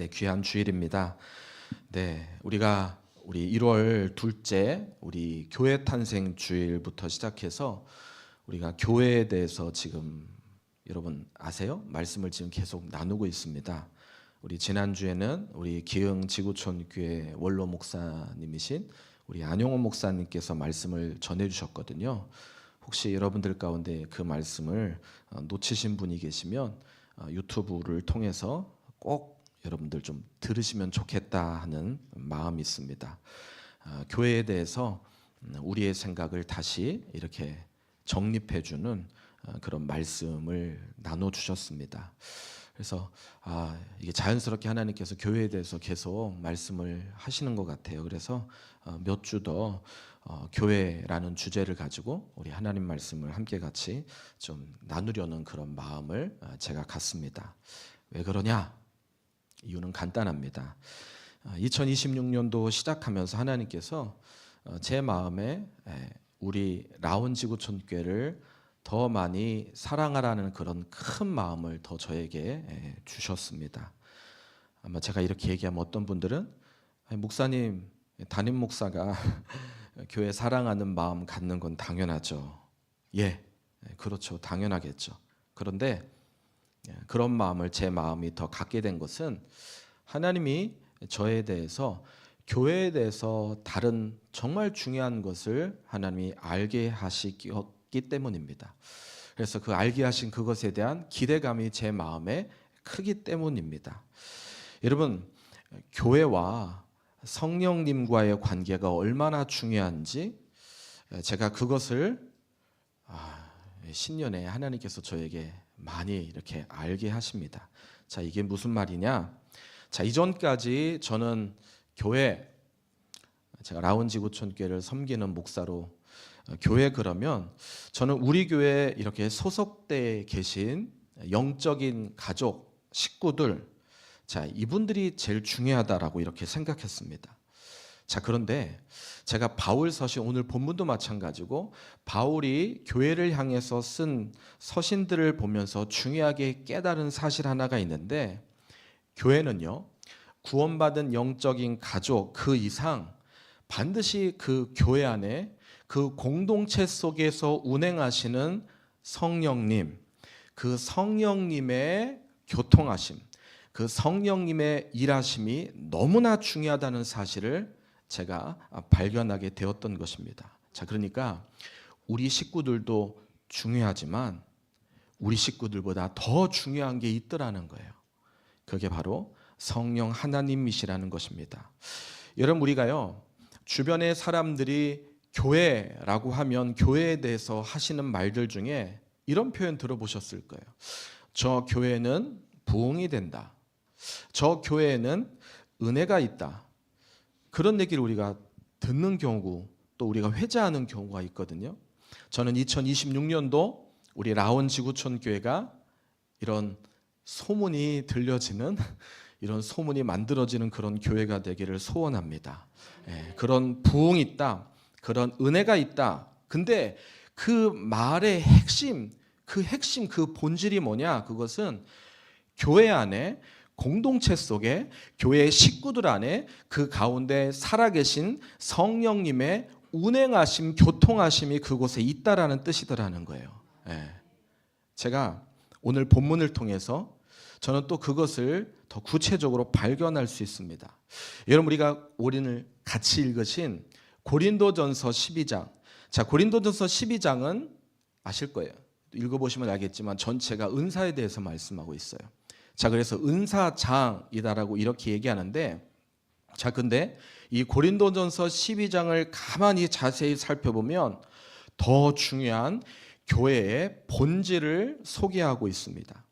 네, 귀한 주일입니다. 네, 우리 1월 둘째 우리 교회 탄생 주일부터 시작해서 우리가 교회에 대해서 지금 여러분 아세요? 말씀을 지금 계속 나누고 있습니다. 우리 지난주에는 우리 기흥 지구촌 교회 원로 목사님이신 우리 안용호 목사님께서 말씀을 전해 주셨거든요. 혹시 여러분들 가운데 그 말씀을 놓치신 분이 계시면 유튜브를 통해서 꼭 여러분들 좀 들으시면 좋겠다 하는 마음이 있습니다. 교회에 대해서 우리의 생각을 다시 이렇게 정립해주는 그런 말씀을 나눠주셨습니다. 그래서 이게 자연스럽게 하나님께서 교회에 대해서 계속 말씀을 하시는 것 같아요. 그래서 몇 주 더 교회라는 주제를 가지고 우리 하나님 말씀을 함께 같이 좀 나누려는 그런 마음을 제가 갖습니다. 왜 그러냐? 이유는 간단합니다. 2026년도 시작하면서 하나님께서 제 마음에 우리 라온지구촌교회를 더 많이 사랑하라는 그런 큰 마음을 더 저에게 주셨습니다. 아마 제가 이렇게 얘기하면 어떤 분들은 목사님, 담임 목사가 교회 사랑하는 마음 갖는 건 당연하죠. 예, 그렇죠. 당연하겠죠. 그런데 그런 마음을 제 마음이 더 갖게 된 것은 하나님이 저에 대해서 교회에 대해서 다른 정말 중요한 것을 하나님이 알게 하시기 때문입니다. 그래서 그 알게 하신 그것에 대한 기대감이 제 마음에 크기 때문입니다. 여러분, 교회와 성령님과의 관계가 얼마나 중요한지 제가 그것을 신년에 하나님께서 저에게 많이 이렇게 알게 하십니다. 자, 이게 무슨 말이냐? 자, 이전까지 저는 제가 라온지구촌교회를 섬기는 목사로 교회 그러면 저는 우리 교회에 이렇게 소속돼 계신 영적인 가족, 식구들, 자, 이분들이 제일 중요하다라고 이렇게 생각했습니다. 자, 그런데 제가 바울 서신, 오늘 본문도 마찬가지고 바울이 교회를 향해서 쓴 서신들을 보면서 중요하게 깨달은 사실 하나가 있는데, 교회는요, 구원받은 영적인 가족 그 이상 반드시 그 교회 안에 그 공동체 속에서 운행하시는 성령님, 그 성령님의 교통하심, 그 성령님의 일하심이 너무나 중요하다는 사실을 제가 발견하게 되었던 것입니다. 자, 그러니까 우리 식구들도 중요하지만 우리 식구들보다 더 중요한 게 있더라는 거예요. 그게 바로 성령 하나님이시라는 것입니다. 여러분, 우리가요, 주변의 사람들이 교회라고 하면 교회에 대해서 하시는 말들 중에 이런 표현 들어보셨을 거예요. 저 교회는 부흥이 된다. 저 교회에는 은혜가 있다. 그런 얘기를 우리가 듣는 경우, 또 우리가 회자하는 경우가 있거든요. 저는 2026년도 우리 라온지구촌 교회가 이런 소문이 들려지는, 이런 소문이 만들어지는 그런 교회가 되기를 소원합니다. 그런 부흥이 있다, 그런 은혜가 있다. 근데 그 말의 핵심, 그 본질이 뭐냐? 그것은 교회 안에, 공동체 속에, 교회의 식구들 안에 그 가운데 살아계신 성령님의 운행하심, 교통하심이 그곳에 있다라는 뜻이더라는 거예요. 제가 오늘 본문을 통해서 저는 또 그것을 더 구체적으로 발견할 수 있습니다. 여러분, 우리가 오늘 같이 읽으신 고린도전서 12장. 자, 고린도전서 12장은 아실 거예요. 읽어보시면 알겠지만 전체가 은사에 대해서 말씀하고 있어요. 자, 그래서 은사장이다라고 이렇게 얘기하는데, 자, 근데 이 고린도전서 12장을 가만히 자세히 살펴보면 더 중요한 교회의 본질을 소개하고 있습니다.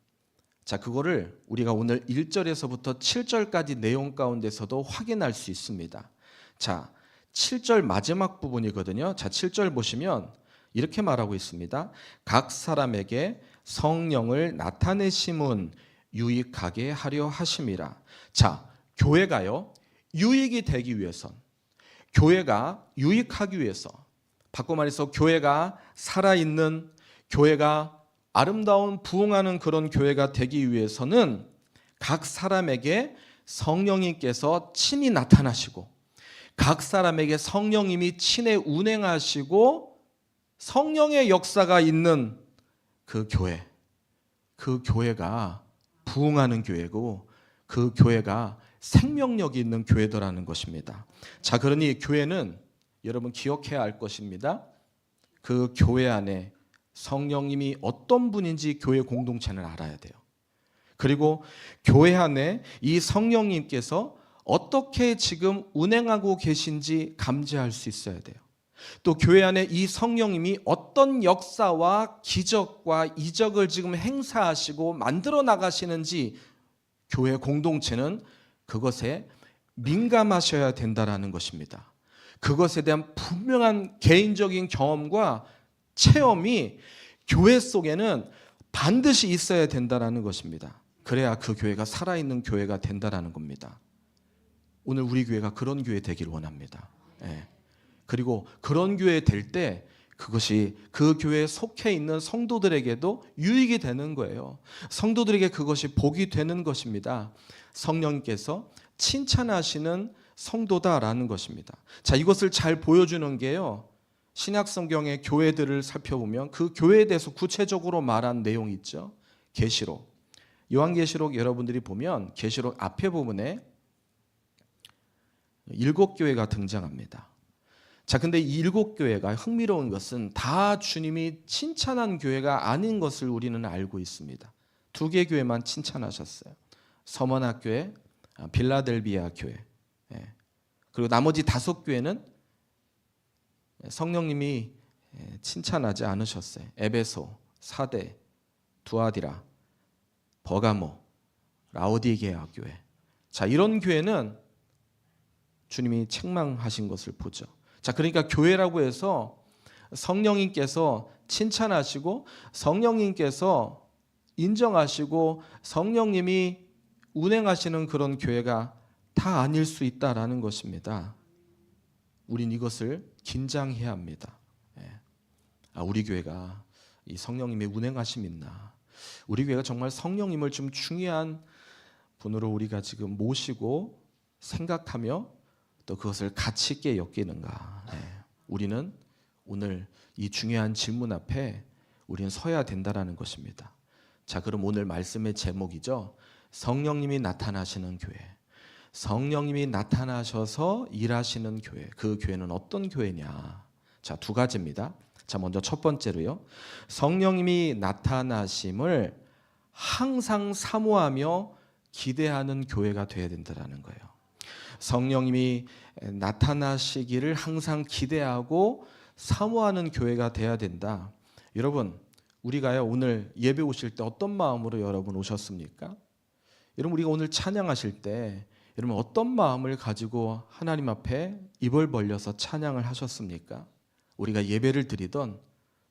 자, 그거를 우리가 오늘 1절에서부터 7절까지 내용 가운데서도 확인할 수 있습니다. 자, 7절 마지막 부분이거든요. 자, 7절 보시면 이렇게 말하고 있습니다. 각 사람에게 성령을 나타내심은 유익하게 하려 하심이라. 자, 교회가요, 유익이 되기 위해선, 교회가 유익하기 위해서, 바꿔 말해서 교회가 살아있는, 교회가 아름다운 부흥하는 그런 교회가 되기 위해서는 각 사람에게 성령님께서 친히 나타나시고 각 사람에게 성령님이 친히 운행하시고 성령의 역사가 있는 그 교회가 부흥하는 교회고 그 교회가 생명력이 있는 교회더라는 것입니다. 자, 그러니 교회는 여러분 기억해야 할 것입니다. 그 교회 안에 성령님이 어떤 분인지 교회 공동체는 알아야 돼요. 그리고 교회 안에 이 성령님께서 어떻게 지금 운행하고 계신지 감지할 수 있어야 돼요. 또 교회 안에 이 성령님이 어떤 역사와 기적과 이적을 지금 행사하시고 만들어 나가시는지 교회 공동체는 그것에 민감하셔야 된다라는 것입니다. 그것에 대한 분명한 개인적인 경험과 체험이 교회 속에는 반드시 있어야 된다라는 것입니다. 그래야 그 교회가 살아있는 교회가 된다라는 겁니다. 오늘 우리 교회가 그런 교회 되길 원합니다. 그리고 그런 교회 될 때 그것이 그 교회에 속해 있는 성도들에게도 유익이 되는 거예요. 성도들에게 그것이 복이 되는 것입니다. 성령께서 칭찬하시는 성도다라는 것입니다. 자, 이것을 잘 보여주는 게요, 신약 성경의 교회들을 살펴보면 그 교회에 대해서 구체적으로 말한 내용이 있죠. 계시록, 요한계시록 여러분들이 보면 계시록 앞에 부분에 7교회가 등장합니다. 자, 근데 이 7교회가 흥미로운 것은 다 주님이 칭찬한 교회가 아닌 것을 우리는 알고 있습니다. 2개 교회만 칭찬하셨어요. 서머나 교회, 빌라델비아 교회. 그리고 나머지 5교회는 성령님이 칭찬하지 않으셨어요. 에베소, 사대, 두아디라, 버가모, 라오디게아 교회. 자, 이런 교회는 주님이 책망하신 것을 보죠. 자, 그러니까 교회라고 해서 성령님께서 칭찬하시고 성령님께서 인정하시고 성령님이 운행하시는 그런 교회가 다 아닐 수 있다라는 것입니다. 우린 이것을 긴장해야 합니다. 우리 교회가 이 성령님의 운행하심이 있나? 우리 교회가 정말 성령님을 좀 중요한 분으로 우리가 지금 모시고 생각하며 또 그것을 가치 있게 여기는가? 우리는 오늘 이 중요한 질문 앞에 우리는 서야 된다라는 것입니다. 자, 그럼 오늘 말씀의 제목이죠. 성령님이 나타나시는 교회. 성령님이 나타나셔서 일하시는 교회. 그 교회는 어떤 교회냐? 자, 2가지입니다. 자, 먼저 첫 번째로요. 성령님이 나타나심을 항상 사모하며 기대하는 교회가 되어야 된다는 거예요. 성령님이 나타나시기를 항상 기대하고 사모하는 교회가 돼야 된다. 여러분, 우리가요 오늘 예배 오실 때 어떤 마음으로 여러분 오셨습니까? 여러분, 우리가 오늘 찬양하실 때 여러분 어떤 마음을 가지고 하나님 앞에 입을 벌려서 찬양을 하셨습니까? 우리가 예배를 드리던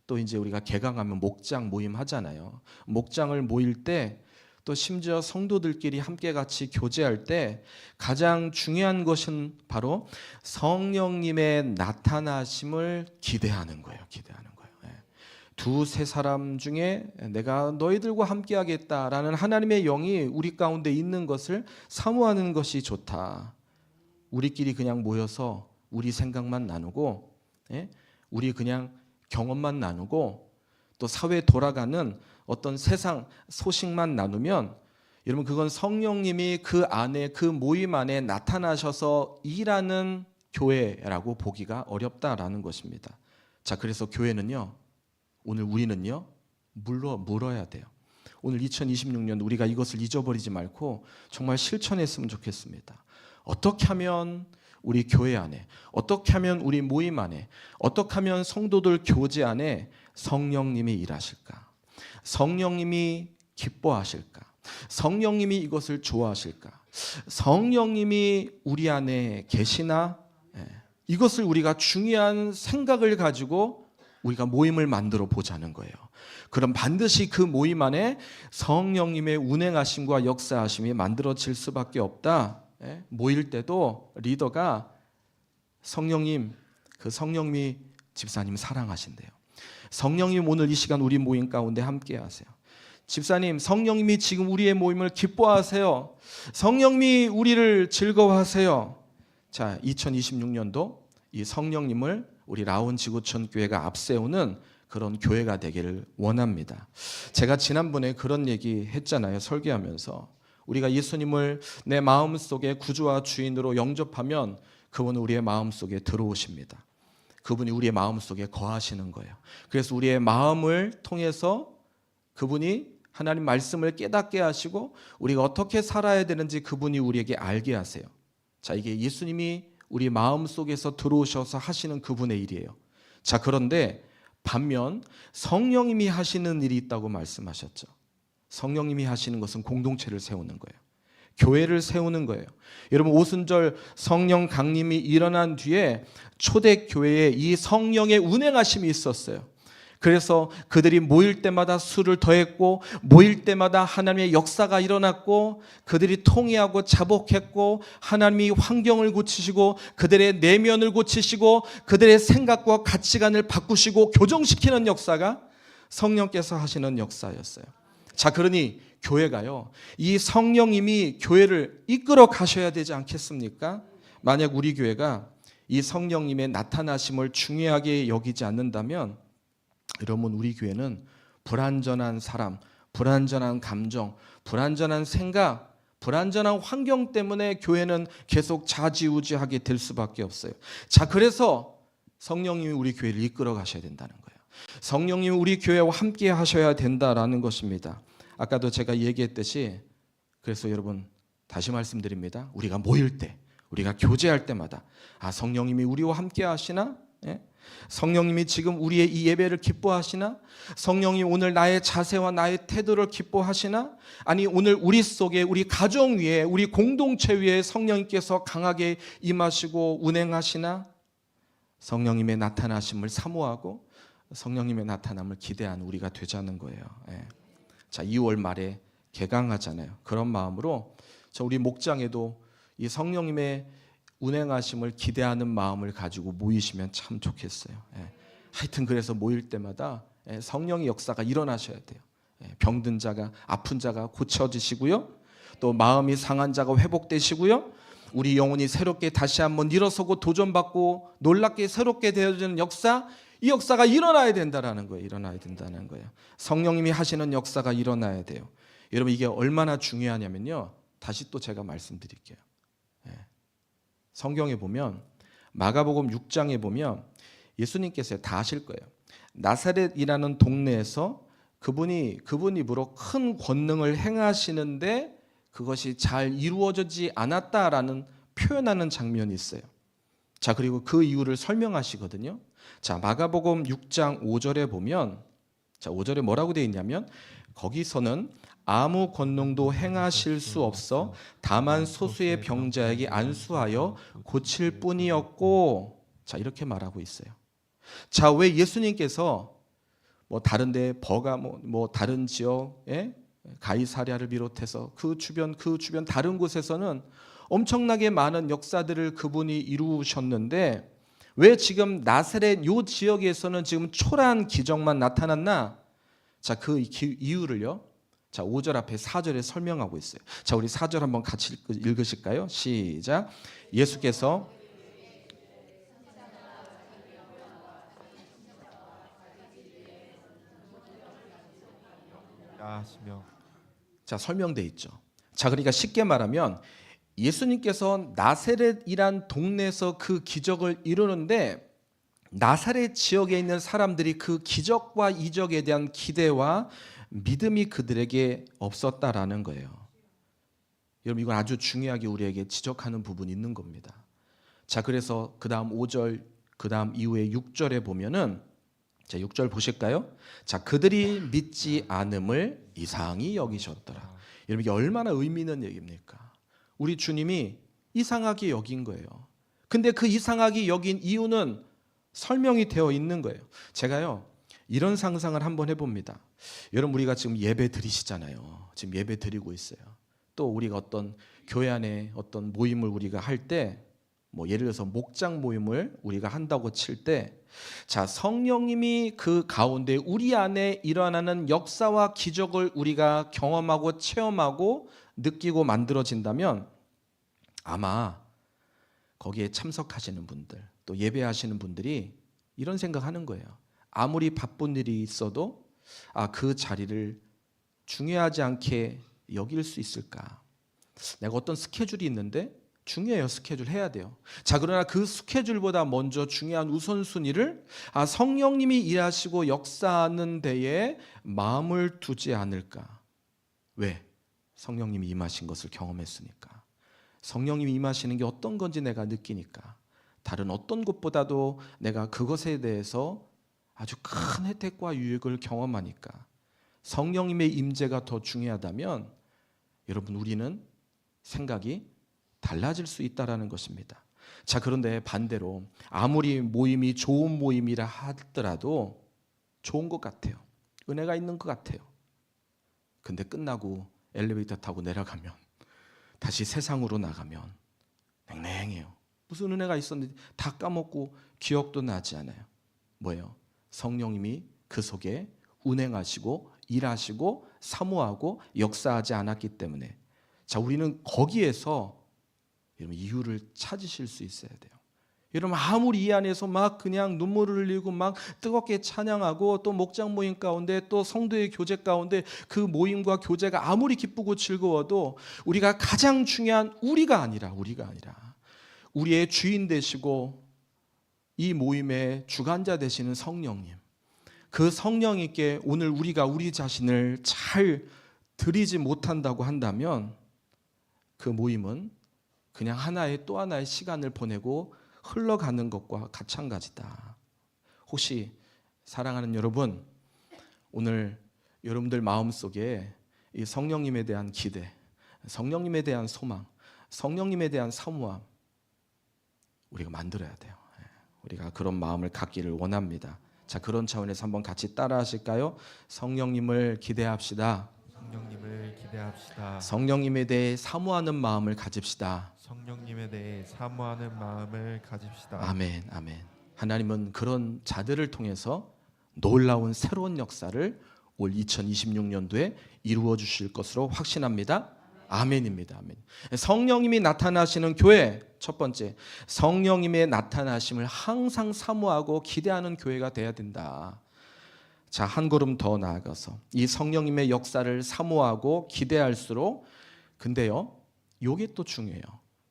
또 이제 우리가 개강하면 목장 모임 하잖아요. 목장을 모일 때 또 심지어 성도들끼리 함께 같이 교제할 때 가장 중요한 것은 바로 성령님의 나타나심을 기대하는 거예요. 기대하는 거예요. 2-3 사람 중에 내가 너희들과 함께 하겠다라는 하나님의 영이 우리 가운데 있는 것을 사모하는 것이 좋다. 우리끼리 그냥 모여서 우리 생각만 나누고 우리 그냥 경험만 나누고 또 사회에 돌아가는 어떤 세상 소식만 나누면 여러분 그건 성령님이 그 안에 그 모임 안에 나타나셔서 일하는 교회라고 보기가 어렵다라는 것입니다. 자, 그래서 교회는요 오늘 우리는요 물어야 돼요. 오늘 2026년 우리가 이것을 잊어버리지 말고 정말 실천했으면 좋겠습니다. 어떻게 하면 우리 교회 안에, 어떻게 하면 우리 모임 안에, 어떻게 하면 성도들 교제 안에 성령님이 일하실까? 성령님이 기뻐하실까? 성령님이 이것을 좋아하실까? 성령님이 우리 안에 계시나? 이것을 우리가 중요한 생각을 가지고 우리가 모임을 만들어 보자는 거예요. 그럼 반드시 그 모임 안에 성령님의 운행하심과 역사하심이 만들어질 수밖에 없다. 모일 때도 리더가 성령님, 그 성령님이 집사님 사랑하신대요. 성령님 오늘 이 시간 우리 모임 가운데 함께 하세요. 집사님, 성령님이 지금 우리의 모임을 기뻐하세요. 성령님이 우리를 즐거워하세요. 자, 2026년도 이 성령님을 우리 라온 지구촌 교회가 앞세우는 그런 교회가 되기를 원합니다. 제가 지난번에 그런 얘기 했잖아요. 설교하면서 우리가 예수님을 내 마음속에 구주와 주인으로 영접하면 그분은 우리의 마음속에 들어오십니다. 그분이 우리의 마음속에 거하시는 거예요. 그래서 우리의 마음을 통해서 그분이 하나님 말씀을 깨닫게 하시고 우리가 어떻게 살아야 되는지 그분이 우리에게 알게 하세요. 자, 이게 예수님이 우리 마음속에서 들어오셔서 하시는 그분의 일이에요. 자, 그런데 반면 성령님이 하시는 일이 있다고 말씀하셨죠. 성령님이 하시는 것은 공동체를 세우는 거예요. 교회를 세우는 거예요. 여러분, 오순절 성령 강림이 일어난 뒤에 초대교회에 이 성령의 운행하심이 있었어요. 그래서 그들이 모일 때마다 술을 더했고 모일 때마다 하나님의 역사가 일어났고 그들이 통회하고 자복했고 하나님이 환경을 고치시고 그들의 내면을 고치시고 그들의 생각과 가치관을 바꾸시고 교정시키는 역사가 성령께서 하시는 역사였어요. 자, 그러니 교회가요, 이 성령님이 교회를 이끌어 가셔야 되지 않겠습니까? 만약 우리 교회가 이 성령님의 나타나심을 중요하게 여기지 않는다면 여러분, 우리 교회는 불완전한 사람, 불완전한 감정, 불완전한 생각, 불완전한 환경 때문에 교회는 계속 좌지우지하게 될 수밖에 없어요. 자, 그래서 성령님이 우리 교회를 이끌어 가셔야 된다는 거예요. 성령님이 우리 교회와 함께 하셔야 된다라는 것입니다. 아까도 제가 얘기했듯이, 그래서 여러분 다시 말씀드립니다. 우리가 모일 때, 우리가 교제할 때마다 성령님이 우리와 함께 하시나? 예? 성령님이 지금 우리의 이 예배를 기뻐하시나? 성령이 오늘 나의 자세와 나의 태도를 기뻐하시나? 아니, 오늘 우리 속에, 우리 가정 위에, 우리 공동체 위에 성령님께서 강하게 임하시고 운행하시나? 성령님의 나타나심을 사모하고 성령님의 나타남을 기대하는 우리가 되자는 거예요. 예. 자, 2월 말에 개강하잖아요. 그런 마음으로 우리 목장에도 이 성령님의 운행하심을 기대하는 마음을 가지고 모이시면 참 좋겠어요. 예. 하여튼 그래서 모일 때마다 성령의 역사가 일어나셔야 돼요. 병든 자가, 아픈 자가 고쳐지시고요, 또 마음이 상한 자가 회복되시고요, 우리 영혼이 새롭게 다시 한번 일어서고 도전받고 놀랍게 새롭게 되어지는 역사, 이 역사가 일어나야 된다는 거예요. 일어나야 된다는 거예요. 성령님이 하시는 역사가 일어나야 돼요. 여러분, 이게 얼마나 중요하냐면요, 다시 또 제가 말씀드릴게요. 성경에 보면, 마가복음 6장에 보면 예수님께서 다 아실 거예요. 나사렛이라는 동네에서 그분 입으로 큰 권능을 행하시는데 그것이 잘 이루어지지 않았다라는 표현하는 장면이 있어요. 자, 그리고 그 이유를 설명하시거든요. 자, 마가복음 6장 5절에 보면, 자, 5절에 뭐라고 되어 있냐면, 거기서는 아무 권능도 행하실 수 없어 다만 소수의 병자에게 안수하여 고칠 뿐이었고, 자, 이렇게 말하고 있어요. 자, 왜 예수님께서 다른데 버가 다른 지역, 가이사랴를 비롯해서 그 주변 다른 곳에서는 엄청나게 많은 역사들을 그분이 이루셨는데 왜 지금 나사렛 요 지역에서는 지금 초라한 기적만 나타났나? 자, 그 이유를요, 자, 5절 앞에 4절에 설명하고 있어요. 자, 우리 4절 한번 같이 읽으실까요? 시작. 예수께서 자, 설명돼 있죠. 자, 그러니까 쉽게 말하면 예수님께서 나사렛이란 동네에서 그 기적을 이루는데 나사렛 지역에 있는 사람들이 그 기적과 이적에 대한 기대와 믿음이 그들에게 없었다라는 거예요. 여러분, 이건 아주 중요하게 우리에게 지적하는 부분이 있는 겁니다. 자, 그래서 그 다음 5절, 그 다음 이후에 6절에 보면은, 자, 6절 보실까요? 자, 그들이 믿지 않음을 이상히 여기셨더라. 여러분, 이게 얼마나 의미 있는 얘기입니까? 우리 주님이 이상하게 여긴 거예요. 근데 그 이상하게 여긴 이유는 설명이 되어 있는 거예요. 제가요, 이런 상상을 한번 해봅니다. 여러분, 우리가 지금 예배 드리시잖아요. 지금 예배 드리고 있어요. 또 우리가 어떤 교회 안에 어떤 모임을 우리가 할 때 뭐 예를 들어서 목장 모임을 우리가 한다고 칠 때, 자, 성령님이 그 가운데 우리 안에 일어나는 역사와 기적을 우리가 경험하고 체험하고 느끼고 만들어진다면 아마 거기에 참석하시는 분들, 또 예배하시는 분들이 이런 생각하는 거예요. 아무리 바쁜 일이 있어도 그 자리를 중요하지 않게 여길 수 있을까? 내가 어떤 스케줄이 있는데 중요해요. 스케줄 해야 돼요. 자, 그러나 그 스케줄보다 먼저 중요한 우선순위를 성령님이 일하시고 역사하는 데에 마음을 두지 않을까? 왜? 성령님이 임하신 것을 경험했으니까. 성령님이 임하시는 게 어떤 건지 내가 느끼니까. 다른 어떤 것보다도 내가 그것에 대해서 아주 큰 혜택과 유익을 경험하니까. 성령님의 임재가 더 중요하다면 여러분, 우리는 생각이 달라질 수 있다라는 것입니다. 자, 그런데 반대로 아무리 모임이 좋은 모임이라 하더라도 좋은 것 같아요. 은혜가 있는 것 같아요. 근데 끝나고 엘리베이터 타고 내려가면, 다시 세상으로 나가면 냉랭해요. 무슨 은혜가 있었는지 다 까먹고 기억도 나지 않아요. 뭐예요? 성령님이 그 속에 운행하시고 일하시고 사모하고 역사하지 않았기 때문에. 자, 우리는 거기에서 여러분 이유를 찾으실 수 있어야 돼요. 여러분, 아무리 이 안에서 막 그냥 눈물을 흘리고 막 뜨겁게 찬양하고 또 목장 모임 가운데 또 성도의 교제 가운데 그 모임과 교제가 아무리 기쁘고 즐거워도 우리가 가장 중요한 우리가 아니라 우리의 주인 되시고 이 모임의 주관자 되시는 성령님, 그 성령님께 오늘 우리가 우리 자신을 잘 드리지 못한다고 한다면 그 모임은 그냥 하나의 또 하나의 시간을 보내고 흘러가는 것과 마찬가지다. 혹시 사랑하는 여러분, 오늘 여러분들 마음속에 이 성령님에 대한 기대, 성령님에 대한 소망, 성령님에 대한 사모함 우리가 만들어야 돼요. 우리가 그런 마음을 갖기를 원합니다. 자, 그런 차원에서 한번 같이 따라 하실까요? 성령님을 기대합시다. 성령님을 기대합시다. 성령님에 대해 사모하는 마음을 가집시다. 성령님에 대해 사모하는 마음을 가집시다. 아멘, 아멘. 하나님은 그런 자들을 통해서 놀라운 새로운 역사를 올 2026년도에 이루어 주실 것으로 확신합니다. 아멘입니다. 아멘. 성령님이 나타나시는 교회, 첫 번째, 성령님의 나타나심을 항상 사모하고 기대하는 교회가 돼야 된다. 자, 한 걸음 더 나아가서 이 성령님의 역사를 사모하고 기대할수록, 근데요, 요게 또 중요해요.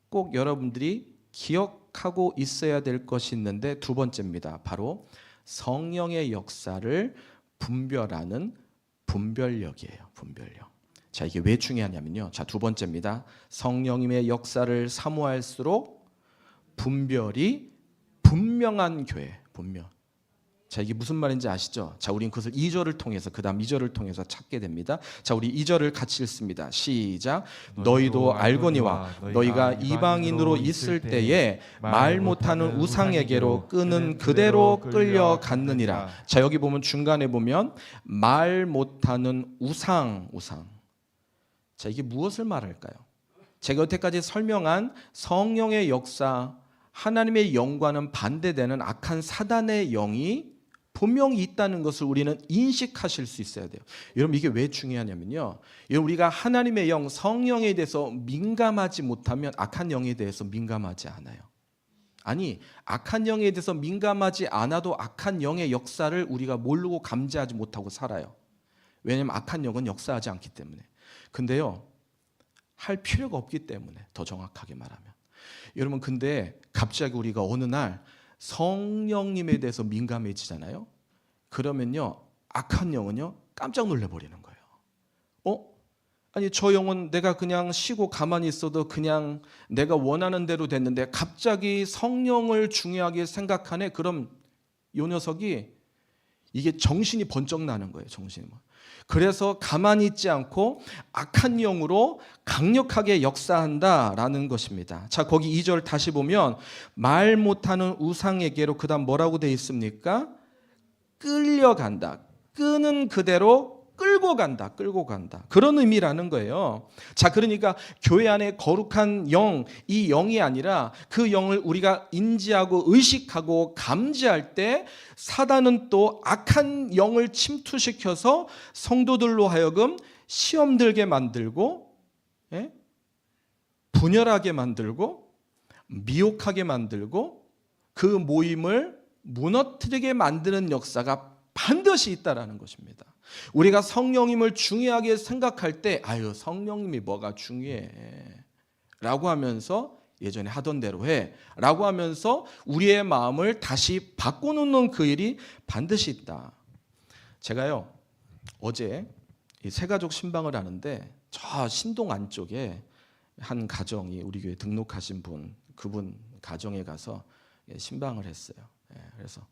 꼭 여러분들이 기억하고 있어야 될 것이 있는데, 두 번째입니다. 바로 성령의 역사를 분별하는 분별력이에요. 분별력. 자, 이게 왜 중요하냐면요. 자, 두 번째입니다. 성령님의 역사를 사모할수록 분별이 분명한 교회. 분명. 자, 이게 무슨 말인지 아시죠? 자, 우린 그것을 2절을 통해서, 그 다음 2절을 통해서 찾게 됩니다. 자, 우리 2절을 같이 읽습니다. 시작. 너희도 알거니와 너희가 이방인으로 있을 때에 말 못하는 우상에게로 끄는 그대로 끌려갔느니라. 자, 여기 보면 중간에 보면 말 못하는 우상. 자, 이게 무엇을 말할까요? 제가 여태까지 설명한 성령의 역사, 하나님의 영과는 반대되는 악한 사단의 영이 분명히 있다는 것을 우리는 인식하실 수 있어야 돼요. 여러분, 이게 왜 중요하냐면요, 여러분, 우리가 하나님의 영, 성령에 대해서 민감하지 못하면 악한 영에 대해서 민감하지 않아요. 아니, 악한 영에 대해서 민감하지 않아도 악한 영의 역사를 우리가 모르고 감지하지 못하고 살아요. 왜냐하면 악한 영은 역사하지 않기 때문에. 근데요, 할 필요가 없기 때문에, 더 정확하게 말하면. 여러분, 근데 갑자기 우리가 어느 날 성령님에 대해서 민감해지잖아요. 그러면요, 악한 영은요 깜짝 놀래버리는 거예요. 아니, 저 영은 내가 그냥 쉬고 가만히 있어도 그냥 내가 원하는 대로 됐는데 갑자기 성령을 중요하게 생각하네. 그럼 이 녀석이 이게 정신이 번쩍 나는 거예요. 정신이. 그래서 가만히 있지 않고 악한 영으로 강력하게 역사한다라는 것입니다. 자, 거기 2절 다시 보면 말 못하는 우상에게로, 그 다음 뭐라고 되어 있습니까? 끌려간다. 끄는 그대로 끌고 간다, 끌고 간다. 그런 의미라는 거예요. 자, 그러니까 교회 안에 거룩한 영, 이 영이 아니라 그 영을 우리가 인지하고 의식하고 감지할 때 사단은 또 악한 영을 침투시켜서 성도들로 하여금 시험 들게 만들고, 예? 분열하게 만들고, 미혹하게 만들고, 그 모임을 무너뜨리게 만드는 역사가 반드시 있다라는 것입니다. 우리가 성령님을 중요하게 생각할 때 아유 성령님이 뭐가 중요해 라고 하면서 예전에 하던 대로 해 라고 하면서 우리의 마음을 다시 바꿔놓는 그 일이 반드시 있다. 제가요 어제 이 새가족 신방을 하는데 저 신동 안쪽에 한 가정이 우리 교회 등록하신 분, 그분 가정에 가서 신방을 했어요. 그래서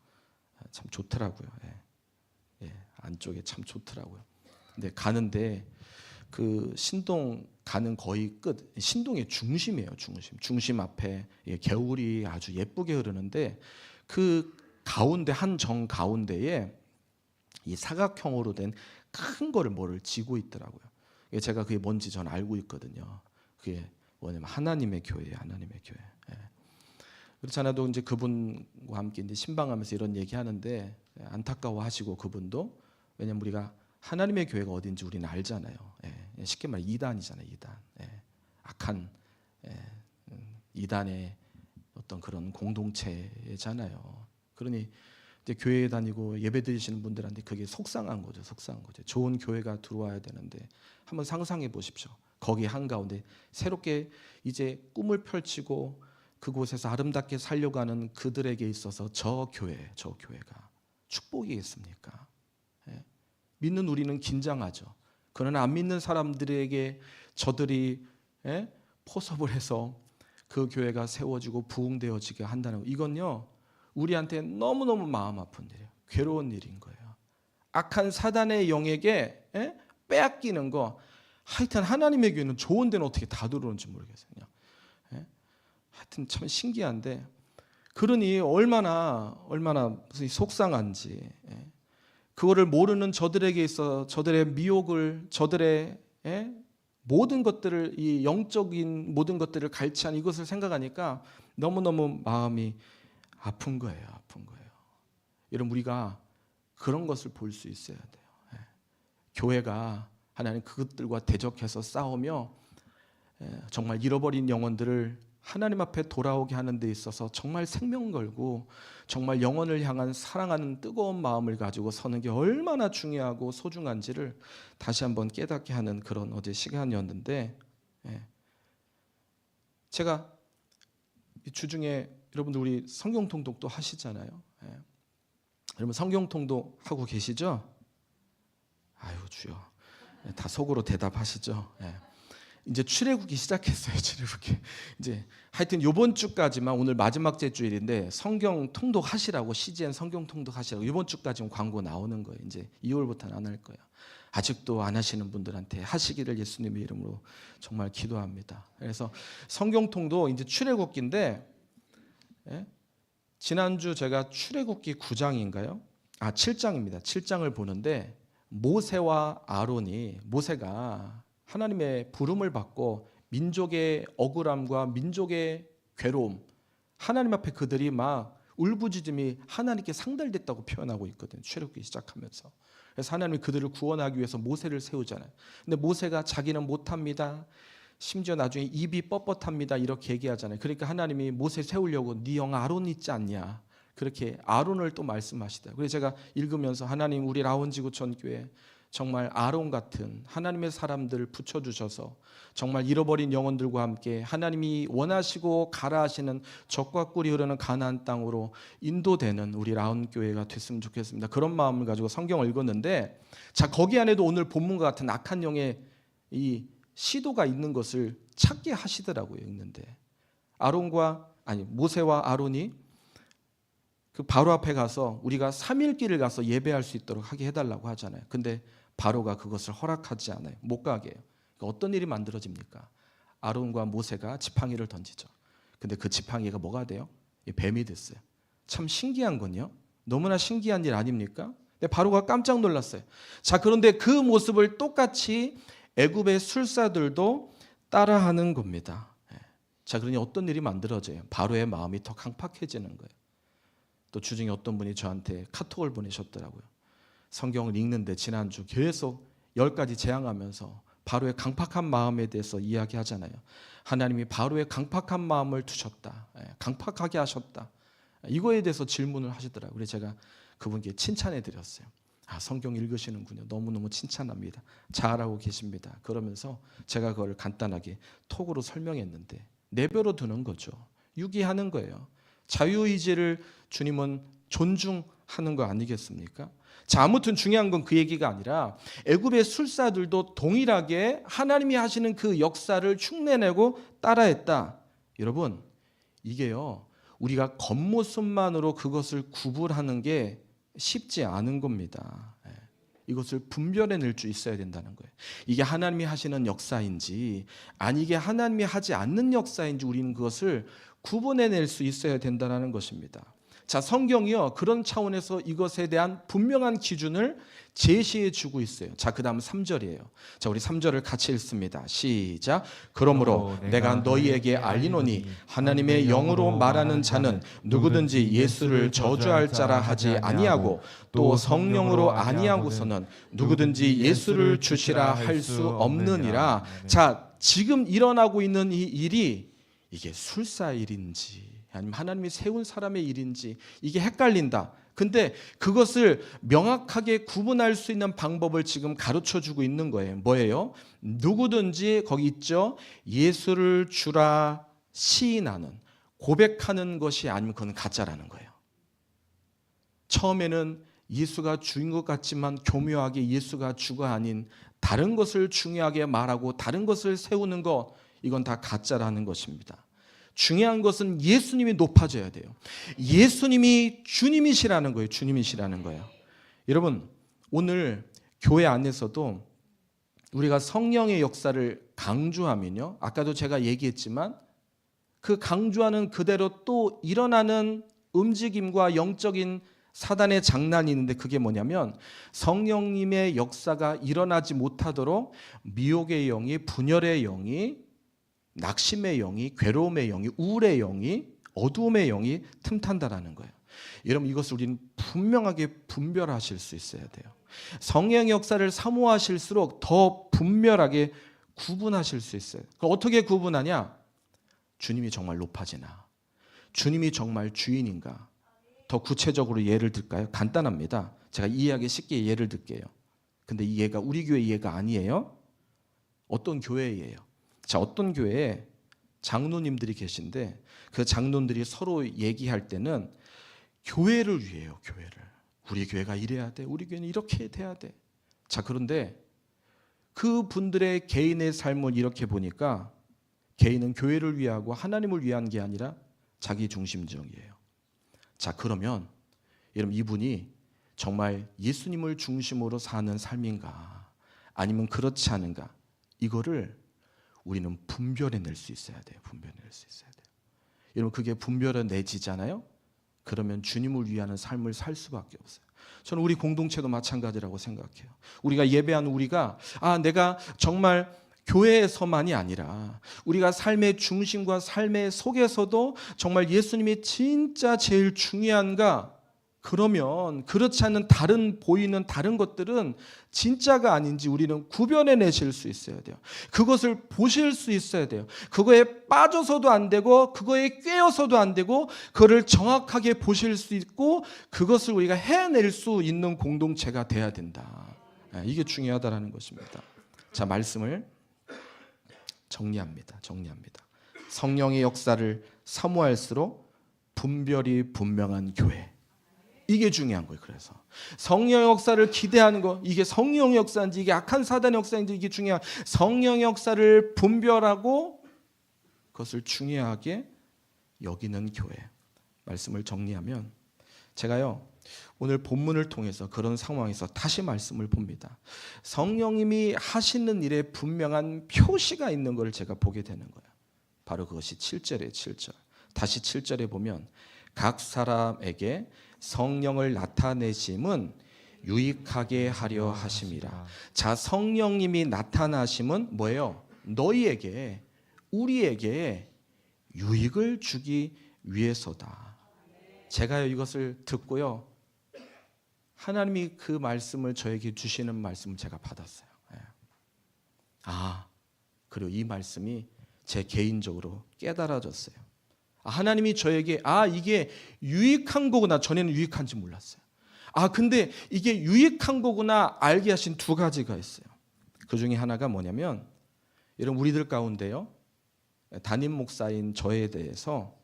참 좋더라고요. 안쪽에 참 좋더라고요. 근데 가는데 그 신동 가는 거의 끝, 신동의 중심이에요. 중심 앞에 개울이 아주 예쁘게 흐르는데 그 가운데 한 정 가운데에 이 사각형으로 된 큰 거를 뭐를 지고 있더라고요. 제가 그게 뭔지 전 알고 있거든요. 그게 뭐냐면 하나님의 교회예요. 하나님의 교회. 그렇지 않아도 이제 그분과 함께 이제 신방하면서 이런 얘기하는데 안타까워하시고 그분도 왜냐면 우리가 하나님의 교회가 어딘지 우리는 알잖아요. 쉽게 말해 이단이잖아요. 이단. 악한 이단의 어떤 그런 공동체잖아요. 그러니 이제 교회에 다니고 예배 드리시는 분들한테 그게 속상한 거죠. 속상한 거죠. 좋은 교회가 들어와야 되는데 한번 상상해 보십시오. 거기 한가운데 새롭게 이제 꿈을 펼치고 그곳에서 아름답게 살려가는 그들에게 있어서 저 교회가 축복이겠습니까? 믿는 우리는 긴장하죠. 그러나 안 믿는 사람들에게 저들이 포섭을 해서 그 교회가 세워지고 부흥되어지게 한다는 거. 이건요 우리한테 너무너무 마음 아픈 일이에요. 괴로운 일인 거예요. 악한 사단의 영에게 빼앗기는 거. 하여튼 하나님의 교회는 좋은 데는 어떻게 다 들어오는지 모르겠어요. 하여튼 참 신기한데 그러니 얼마나 무슨 속상한지 그거를 모르는 저들에게 있어 저들의 미혹을 저들의 모든 것들을 이 영적인 모든 것들을 갈취한 이것을 생각하니까 너무너무 마음이 아픈 거예요. 여러분 우리가 그런 것을 볼 수 있어야 돼요. 교회가 하나님 그것들과 대적해서 싸우며 정말 잃어버린 영혼들을 하나님 앞에 돌아오게 하는 데 있어서 정말 생명 걸고 정말 영혼을 향한 사랑하는 뜨거운 마음을 가지고 서는 게 얼마나 중요하고 소중한지를 다시 한번 깨닫게 하는 그런 어제 시간이었는데 제가 이 주중에 여러분들 우리 성경 통독도 하시잖아요. 여러분 성경 통독 하고 계시죠? 아유 주여 다 속으로 대답하시죠. 이제 출애굽기 시작했어요. 출애굽기 이제 하여튼 이번 주까지만 오늘 마지막 주일인데 성경 통독하시라고 CGN 성경 통독하시라고 이번 주까지는 광고 나오는 거예요. 이제 2월부터는 안 할 거예요. 아직도 안 하시는 분들한테 하시기를 예수님의 이름으로 정말 기도합니다. 그래서 성경 통독 이제 출애굽기인데 지난주 제가 출애굽기 9장인가요? 7장입니다. 7장을 보는데 모세와 아론이 모세가 하나님의 부름을 받고 민족의 억울함과 민족의 괴로움 하나님 앞에 그들이 막 울부짖음이 하나님께 상달됐다고 표현하고 있거든요. 출애굽기 시작하면서. 그래서 하나님이 그들을 구원하기 위해서 모세를 세우잖아요. 근데 모세가 자기는 못합니다. 심지어 나중에 입이 뻣뻣합니다. 이렇게 얘기하잖아요. 그러니까 하나님이 모세 세우려고 네 형 아론 있지 않냐. 그렇게 아론을 또 말씀하시다. 그래서 제가 읽으면서 하나님 우리 라온지구촌교회 정말 아론 같은 하나님의 사람들을 붙여주셔서 정말 잃어버린 영혼들과 함께 하나님이 원하시고 가라 하시는 젖과 꿀이 흐르는 가나안 땅으로 인도되는 우리 라온교회가 됐으면 좋겠습니다. 그런 마음을 가지고 성경을 읽었는데 자 거기 안에도 오늘 본문과 같은 악한 영의 이 시도가 있는 것을 찾게 하시더라고요. 읽는데 모세와 아론이 그 바로 앞에 가서 우리가 3일길을 가서 예배할 수 있도록 하게 해달라고 하잖아요. 근데 바로가 그것을 허락하지 않아요. 못 가게 해요. 그러니까 어떤 일이 만들어집니까? 아론과 모세가 지팡이를 던지죠. 근데 그 지팡이가 뭐가 돼요? 뱀이 됐어요. 참 신기한 건요. 너무나 신기한 일 아닙니까? 근데 바로가 깜짝 놀랐어요. 자, 그런데 그 모습을 똑같이 애굽의 술사들도 따라하는 겁니다. 자, 그러니 어떤 일이 만들어져요? 바로의 마음이 더 강팍해지는 거예요. 또 주중에 어떤 분이 저한테 카톡을 보내셨더라고요. 성경을 읽는데 지난주 계속 10가지 재앙하면서 바로의 강팍한 마음에 대해서 이야기하잖아요. 하나님이 바로의 강팍한 마음을 두셨다. 강팍하게 하셨다. 이거에 대해서 질문을 하시더라고요. 그래서 제가 그분께 칭찬해 드렸어요. 성경 읽으시는군요. 너무너무 칭찬합니다. 잘하고 계십니다. 그러면서 제가 그걸 간단하게 톡으로 설명했는데 내버려 두는 거죠. 유기하는 거예요. 자유의지를 주님은 존중하는 거 아니겠습니까? 자, 아무튼 중요한 건 그 얘기가 아니라 애굽의 술사들도 동일하게 하나님이 하시는 그 역사를 흉내내고 따라했다. 여러분, 이게요, 우리가 겉모습만으로 그것을 구분하는 게 쉽지 않은 겁니다. 이것을 분별해낼 수 있어야 된다는 거예요. 이게 하나님이 하시는 역사인지 아니 이게 하나님이 하지 않는 역사인지 우리는 그것을 구분해낼 수 있어야 된다는 것입니다. 자, 성경이요, 그런 차원에서 이것에 대한 분명한 기준을 제시해 주고 있어요. 자, 그 다음 3절이에요. 자, 우리 3절을 같이 읽습니다. 시작. 그러므로 내가 너희에게 알리노니 하나님의 영으로 말하는 자는 누구든지 예수를 저주할 자라 하지 아니하고 또 성령으로 아니하고서는 누구든지 예수를 주시라 할 수 없느니라. 자, 지금 일어나고 있는 이 일이 이게 술사 일인지 아니면 하나님이 세운 사람의 일인지 이게 헷갈린다. 근데 그것을 명확하게 구분할 수 있는 방법을 지금 가르쳐주고 있는 거예요. 뭐예요? 누구든지 거기 있죠. 예수를 주라 시인하는, 고백하는 것이 아니면 그건 가짜라는 거예요. 처음에는 예수가 주인 것 같지만 교묘하게 예수가 주가 아닌 다른 것을 중요하게 말하고 다른 것을 세우는 것, 이건 다 가짜라는 것입니다. 중요한 것은 예수님이 높아져야 돼요. 예수님이 주님이시라는 거예요. 주님이시라는 거예요. 여러분, 오늘 교회 안에서도 우리가 성령의 역사를 강조하면요, 아까도 제가 얘기했지만 그 강조하는 그대로 또 일어나는 움직임과 영적인 사단의 장난이 있는데 그게 뭐냐면 성령님의 역사가 일어나지 못하도록 미혹의 영이, 분열의 영이, 낙심의 영이, 괴로움의 영이, 우울의 영이, 어두움의 영이 틈탄다라는 거예요. 여러분, 이것을 우리는 분명하게 분별하실 수 있어야 돼요. 성령의 역사를 사모하실수록 더 분별하게 구분하실 수 있어요. 그럼 어떻게 구분하냐? 주님이 정말 높아지나? 주님이 정말 주인인가? 더 구체적으로 예를 들까요? 간단합니다. 제가 이해하기 쉽게 예를 들게요. 근데 이 예가 우리 교회 예가 아니에요. 어떤 교회예요? 자, 어떤 교회에 장로님들이 계신데 그 장로님들이 서로 얘기할 때는 교회를 위해요. 교회를. 우리 교회가 이래야 돼. 우리 교회는 이렇게 돼야 돼. 자, 그런데 그 분들의 개인의 삶을 이렇게 보니까 개인은 교회를 위하고 하나님을 위한 게 아니라 자기 중심적이에요. 자, 그러면 여러분, 이분이 정말 예수님을 중심으로 사는 삶인가 아니면 그렇지 않은가, 이거를 우리는 분별해낼 수 있어야 돼요. 분별해낼 수 있어야 돼요. 여러분, 그게 분별해내지잖아요. 그러면 주님을 위하는 삶을 살 수밖에 없어요. 저는 우리 공동체도 마찬가지라고 생각해요. 우리가 예배하는 우리가 내가 정말 교회에서만이 아니라 우리가 삶의 중심과 삶의 속에서도 정말 예수님이 진짜 제일 중요한가? 그러면 그렇지 않은 다른 보이는 다른 것들은 진짜가 아닌지 우리는 구별해내실 수 있어야 돼요. 그것을 보실 수 있어야 돼요. 그거에 빠져서도 안 되고 그거에 꿰어서도 안 되고 그거를 정확하게 보실 수 있고 그것을 우리가 해낼 수 있는 공동체가 돼야 된다. 이게 중요하다는 것입니다. 자, 말씀을 정리합니다. 성령의 역사를 사모할수록 분별이 분명한 교회. 이게 중요한 거예요. 그래서 성령의 역사를 기대하는 거, 이게 성령의 역사인지 이게 악한 사단의 역사인지 이게 중요한, 성령의 역사를 분별하고 그것을 중요하게 여기는 교회. 말씀을 정리하면 제가요, 오늘 본문을 통해서 그런 상황에서 다시 말씀을 봅니다. 성령님이 하시는 일에 분명한 표시가 있는 걸 제가 보게 되는 거예요. 바로 그것이 7절이에요. 7절. 다시 7절에 보면 각 사람에게 성령을 나타내심은 유익하게 하려 하심이라. 자, 성령님이 나타나심은 뭐예요? 너희에게, 우리에게 유익을 주기 위해서다. 제가 이것을 듣고요, 하나님이 그 말씀을 저에게 주시는 말씀을 제가 받았어요. 그리고 이 말씀이 제 개인적으로 깨달아졌어요. 하나님이 저에게 이게 유익한 거구나. 전에는 유익한지 몰랐어요. 근데 이게 유익한 거구나 알게 하신 두 가지가 있어요. 그 중에 하나가 뭐냐면, 여러분 우리들 가운데요, 담임 목사인 저에 대해서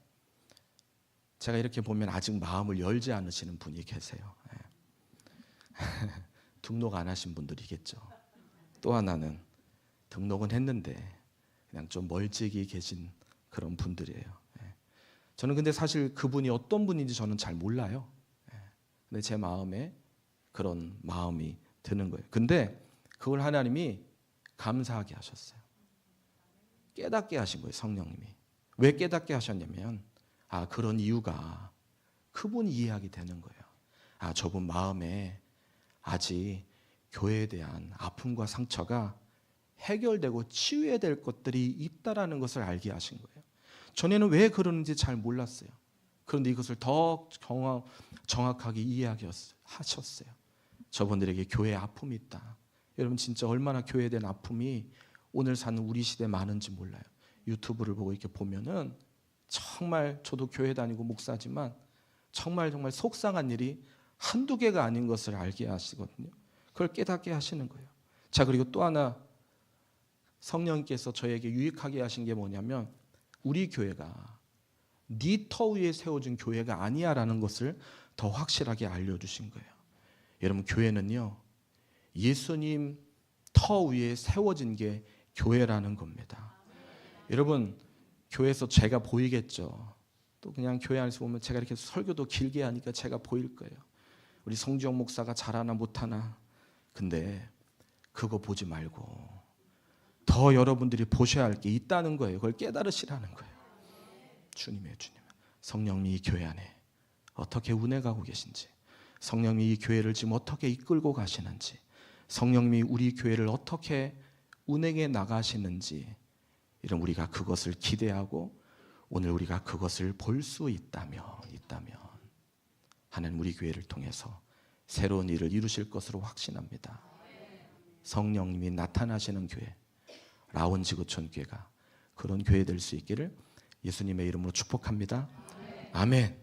제가 이렇게 보면 아직 마음을 열지 않으시는 분이 계세요. 등록 안 하신 분들이겠죠. 또 하나는 등록은 했는데 그냥 좀 멀찍이 계신 그런 분들이에요. 저는 근데 사실 그분이 어떤 분인지 저는 잘 몰라요. 근데 제 마음에 그런 마음이 드는 거예요. 근데 그걸 하나님이 감사하게 하셨어요. 깨닫게 하신 거예요, 성령님이. 왜 깨닫게 하셨냐면, 그런 이유가 그분이 이해하게 되는 거예요. 저분 마음에 아직 교회에 대한 아픔과 상처가 해결되고 치유해야 될 것들이 있다라는 것을 알게 하신 거예요. 전에는 왜 그러는지 잘 몰랐어요. 그런데 이것을 더 정확하게 이해하게 하셨어요. 저분들에게 교회에 아픔이 있다. 여러분 진짜 얼마나 교회에 대한 아픔이 오늘 사는 우리 시대에 많은지 몰라요. 유튜브를 보고 이렇게 보면은 정말, 저도 교회 다니고 목사지만 정말 속상한 일이 한두 개가 아닌 것을 알게 하시거든요. 그걸 깨닫게 하시는 거예요. 자, 그리고 또 하나 성령께서 저에게 유익하게 하신 게 뭐냐면, 우리 교회가 네 터 위에 세워진 교회가 아니야라는 것을 더 확실하게 알려주신 거예요. 여러분 교회는요, 예수님 터 위에 세워진 게 교회라는 겁니다. 여러분 교회에서 제가 보이겠죠. 또 그냥 교회 안에서 보면 제가 이렇게 설교도 길게 하니까 제가 보일 거예요. 우리 성지영 목사가 잘하나 못하나. 근데 그거 보지 말고 더 여러분들이 보셔야 할 게 있다는 거예요. 그걸 깨달으시라는 거예요. 주님, 성령님이 이 교회 안에 어떻게 운해가고 계신지, 성령님이 이 교회를 지금 어떻게 이끌고 가시는지, 성령님이 우리 교회를 어떻게 운행해 나가시는지, 이런 우리가 그것을 기대하고 오늘 우리가 그것을 볼 수 있다면 하나님 우리 교회를 통해서 새로운 일을 이루실 것으로 확신합니다. 성령님이 나타나시는 교회, 라온지구촌 교회가 그런 교회 될 수 있기를 예수님의 이름으로 축복합니다. 아멘.